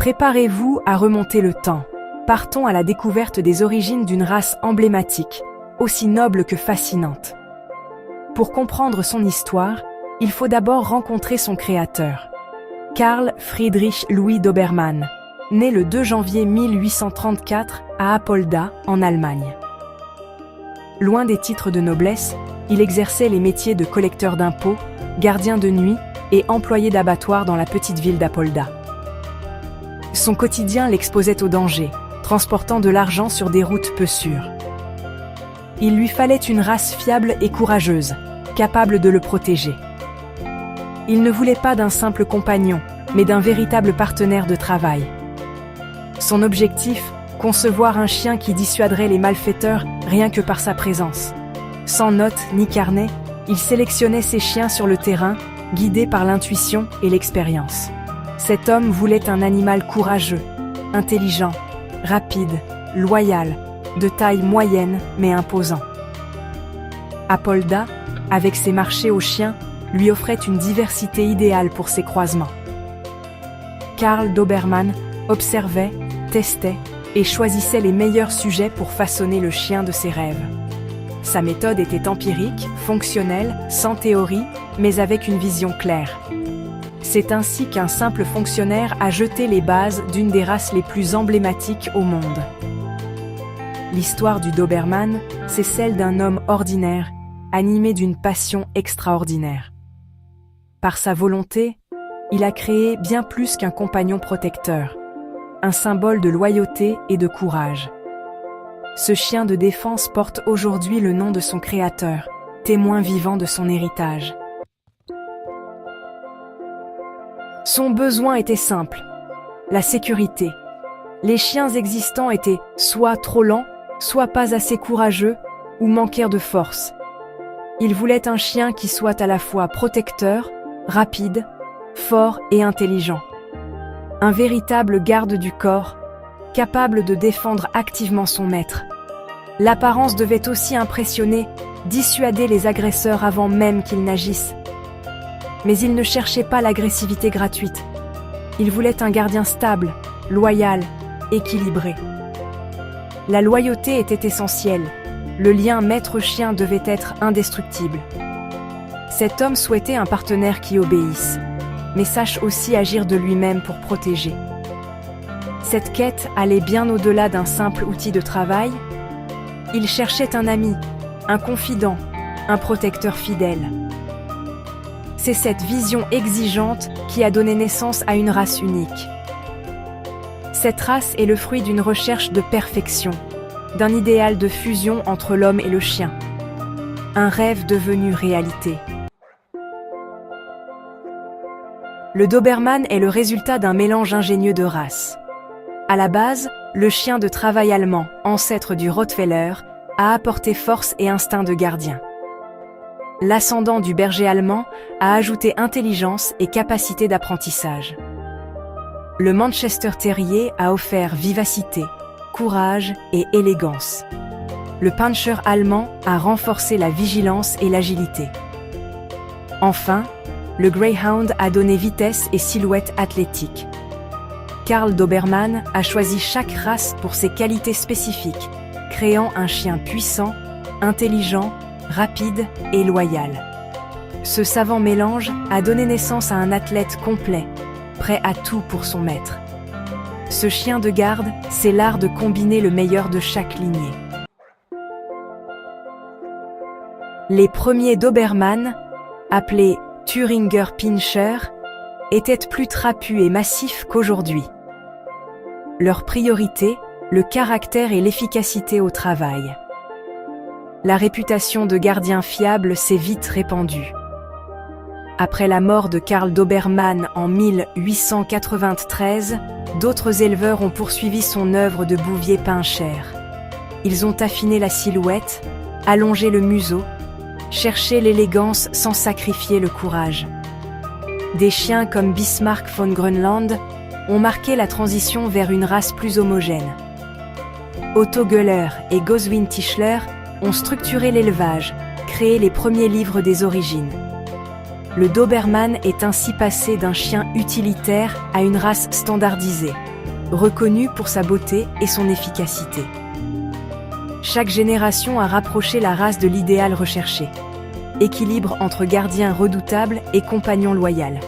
Préparez-vous à remonter le temps. Partons à la découverte des origines d'une race emblématique, aussi noble que fascinante. Pour comprendre son histoire, il faut d'abord rencontrer son créateur. Carl Friedrich Louis Dobermann, né le 2 janvier 1834 à Apolda, en Allemagne. Loin des titres de noblesse, il exerçait les métiers de collecteur d'impôts, gardien de nuit et employé d'abattoir dans la petite ville d'Apolda. Son quotidien l'exposait au danger, transportant de l'argent sur des routes peu sûres. Il lui fallait une race fiable et courageuse, capable de le protéger. Il ne voulait pas d'un simple compagnon, mais d'un véritable partenaire de travail. Son objectif, concevoir un chien qui dissuaderait les malfaiteurs rien que par sa présence. Sans notes ni carnet, il sélectionnait ses chiens sur le terrain, guidé par l'intuition et l'expérience. Cet homme voulait un animal courageux, intelligent, rapide, loyal, de taille moyenne mais imposant. Apolda, avec ses marchés aux chiens, lui offrait une diversité idéale pour ses croisements. Carl Dobermann observait, testait et choisissait les meilleurs sujets pour façonner le chien de ses rêves. Sa méthode était empirique, fonctionnelle, sans théorie, mais avec une vision claire. C'est ainsi qu'un simple fonctionnaire a jeté les bases d'une des races les plus emblématiques au monde. L'histoire du Dobermann, c'est celle d'un homme ordinaire, animé d'une passion extraordinaire. Par sa volonté, il a créé bien plus qu'un compagnon protecteur, un symbole de loyauté et de courage. Ce chien de défense porte aujourd'hui le nom de son créateur, témoin vivant de son héritage. Son besoin était simple, la sécurité. Les chiens existants étaient soit trop lents, soit pas assez courageux, ou manquèrent de force. Il voulait un chien qui soit à la fois protecteur, rapide, fort et intelligent. Un véritable garde du corps, capable de défendre activement son maître. L'apparence devait aussi impressionner, dissuader les agresseurs avant même qu'ils n'agissent. Mais il ne cherchait pas l'agressivité gratuite. Il voulait un gardien stable, loyal, équilibré. La loyauté était essentielle. Le lien maître-chien devait être indestructible. Cet homme souhaitait un partenaire qui obéisse, mais sache aussi agir de lui-même pour protéger. Cette quête allait bien au-delà d'un simple outil de travail. Il cherchait un ami, un confident, un protecteur fidèle. C'est cette vision exigeante qui a donné naissance à une race unique. Cette race est le fruit d'une recherche de perfection, d'un idéal de fusion entre l'homme et le chien. Un rêve devenu réalité. Le Dobermann est le résultat d'un mélange ingénieux de races. À la base, le chien de travail allemand, ancêtre du Rottweiler, a apporté force et instinct de gardien. L'ascendant du berger allemand a ajouté intelligence et capacité d'apprentissage. Le Manchester Terrier a offert vivacité, courage et élégance. Le Pinscher allemand a renforcé la vigilance et l'agilité. Enfin, le Greyhound a donné vitesse et silhouette athlétique. Carl Dobermann a choisi chaque race pour ses qualités spécifiques, créant un chien puissant, intelligent, rapide et loyal. Ce savant mélange a donné naissance à un athlète complet, prêt à tout pour son maître. Ce chien de garde, c'est l'art de combiner le meilleur de chaque lignée. Les premiers Dobermann, appelés Thüringer Pinscher, étaient plus trapus et massifs qu'aujourd'hui. Leur priorité, le caractère et l'efficacité au travail. La réputation de gardien fiable s'est vite répandue. Après la mort de Carl Dobermann en 1893, d'autres éleveurs ont poursuivi son œuvre de bouvier Pinscher. Ils ont affiné la silhouette, allongé le museau, cherché l'élégance sans sacrifier le courage. Des chiens comme Bismarck von Grönland ont marqué la transition vers une race plus homogène. Otto Göhler et Goswin Tischler ont structuré l'élevage, créé les premiers livres des origines. Le Dobermann est ainsi passé d'un chien utilitaire à une race standardisée. reconnu pour sa beauté et son efficacité. Chaque génération a rapproché la race de l'idéal recherché. Équilibre entre gardien redoutable et compagnon loyal.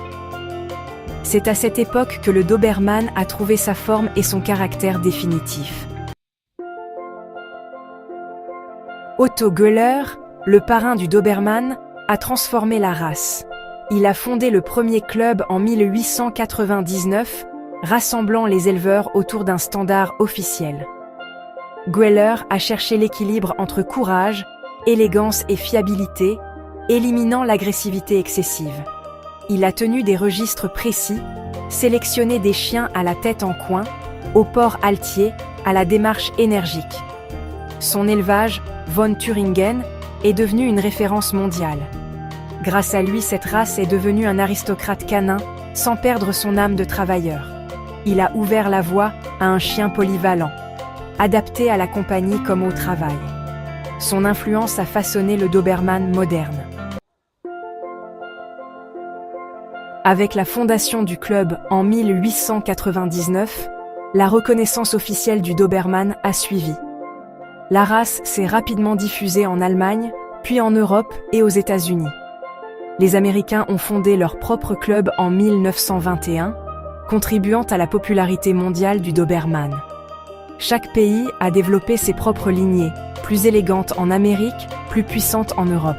C'est à cette époque que le Doberman a trouvé sa forme et son caractère définitif. Otto Göhler, le parrain du Doberman, a transformé la race. Il a fondé le premier club en 1899, rassemblant les éleveurs autour d'un standard officiel. Göhler a cherché l'équilibre entre courage, élégance et fiabilité, éliminant l'agressivité excessive. Il a tenu des registres précis, sélectionné des chiens à la tête en coin, au port altier, à la démarche énergique. Son élevage, von Thüringen, est devenu une référence mondiale. Grâce à lui, cette race est devenue un aristocrate canin, sans perdre son âme de travailleur. Il a ouvert la voie à un chien polyvalent, adapté à la compagnie comme au travail. Son influence a façonné le Doberman moderne. Avec la fondation du club en 1899, la reconnaissance officielle du Doberman a suivi. La race s'est rapidement diffusée en Allemagne, puis en Europe et aux États-Unis. Les Américains ont fondé leur propre club en 1921, contribuant à la popularité mondiale du Doberman. Chaque pays a développé ses propres lignées, plus élégantes en Amérique, plus puissantes en Europe.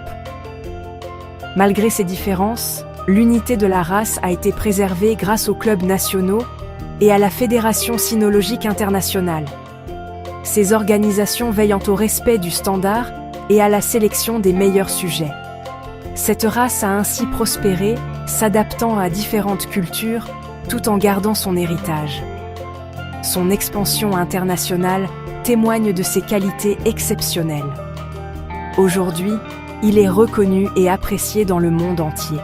Malgré ces différences, l'unité de la race a été préservée grâce aux clubs nationaux et à la Fédération cynologique internationale. Ces organisations veillant au respect du standard et à la sélection des meilleurs sujets. Cette race a ainsi prospéré, s'adaptant à différentes cultures, tout en gardant son héritage. Son expansion internationale témoigne de ses qualités exceptionnelles. Aujourd'hui, il est reconnu et apprécié dans le monde entier.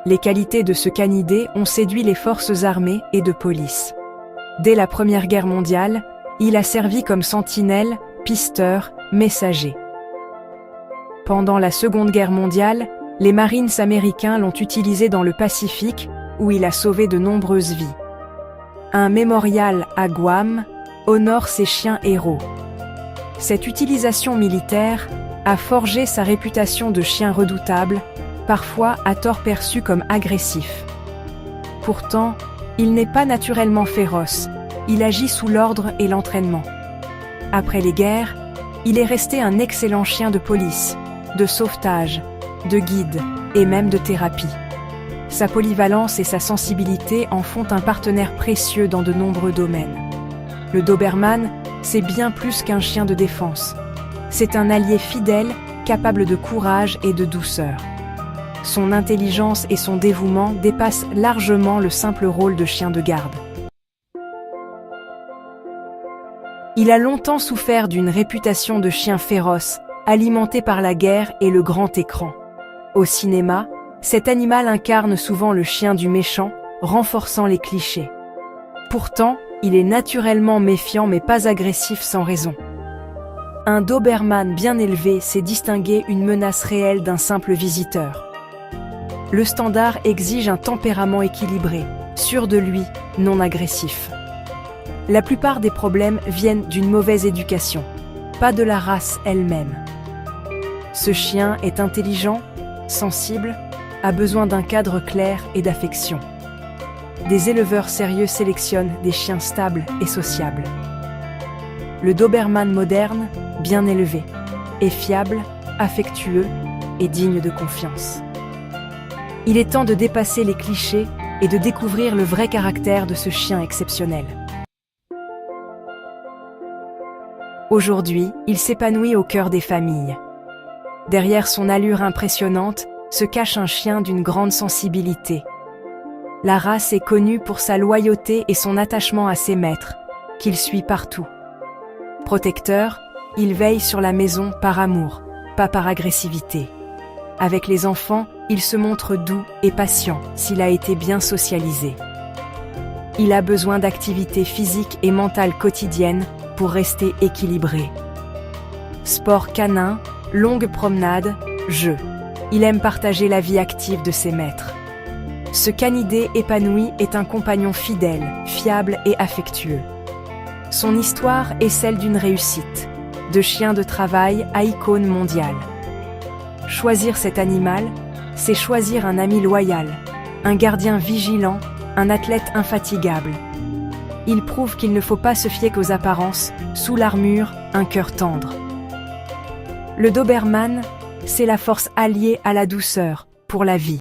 Les qualités de ce canidé ont séduit les forces armées et de police. Dès la Première Guerre mondiale, il a servi comme sentinelle, pisteur, messager. Pendant la Seconde Guerre mondiale, les Marines américains l'ont utilisé dans le Pacifique, où il a sauvé de nombreuses vies. Un mémorial à Guam honore ses chiens héros. Cette utilisation militaire a forgé sa réputation de chien redoutable, parfois à tort perçu comme agressif. Pourtant, il n'est pas naturellement féroce, il agit sous l'ordre et l'entraînement. Après les guerres, il est resté un excellent chien de police, de sauvetage, de guide et même de thérapie. Sa polyvalence et sa sensibilité en font un partenaire précieux dans de nombreux domaines. Le Doberman, c'est bien plus qu'un chien de défense. C'est un allié fidèle, capable de courage et de douceur. Son intelligence et son dévouement dépassent largement le simple rôle de chien de garde. Il a longtemps souffert d'une réputation de chien féroce, alimenté par la guerre et le grand écran. Au cinéma, cet animal incarne souvent le chien du méchant, renforçant les clichés. Pourtant, il est naturellement méfiant mais pas agressif sans raison. Un Doberman bien élevé sait distinguer une menace réelle d'un simple visiteur. Le standard exige un tempérament équilibré, sûr de lui, non agressif. La plupart des problèmes viennent d'une mauvaise éducation, pas de la race elle-même. Ce chien est intelligent, sensible, a besoin d'un cadre clair et d'affection. Des éleveurs sérieux sélectionnent des chiens stables et sociables. Le Doberman moderne, bien élevé, est fiable, affectueux et digne de confiance. Il est temps de dépasser les clichés et de découvrir le vrai caractère de ce chien exceptionnel. Aujourd'hui, il s'épanouit au cœur des familles. Derrière son allure impressionnante se cache un chien d'une grande sensibilité. La race est connue pour sa loyauté et son attachement à ses maîtres, qu'il suit partout. Protecteur, il veille sur la maison par amour, pas par agressivité. Avec les enfants, il se montre doux et patient s'il a été bien socialisé. Il a besoin d'activités physiques et mentales quotidiennes pour rester équilibré. Sport canin, longues promenades, jeux. Il aime partager la vie active de ses maîtres. Ce canidé épanoui est un compagnon fidèle, fiable et affectueux. Son histoire est celle d'une réussite, de chien de travail à icône mondiale. Choisir cet animal, c'est choisir un ami loyal, un gardien vigilant, un athlète infatigable. Il prouve qu'il ne faut pas se fier qu'aux apparences, sous l'armure, un cœur tendre. Le Doberman, c'est la force alliée à la douceur, pour la vie.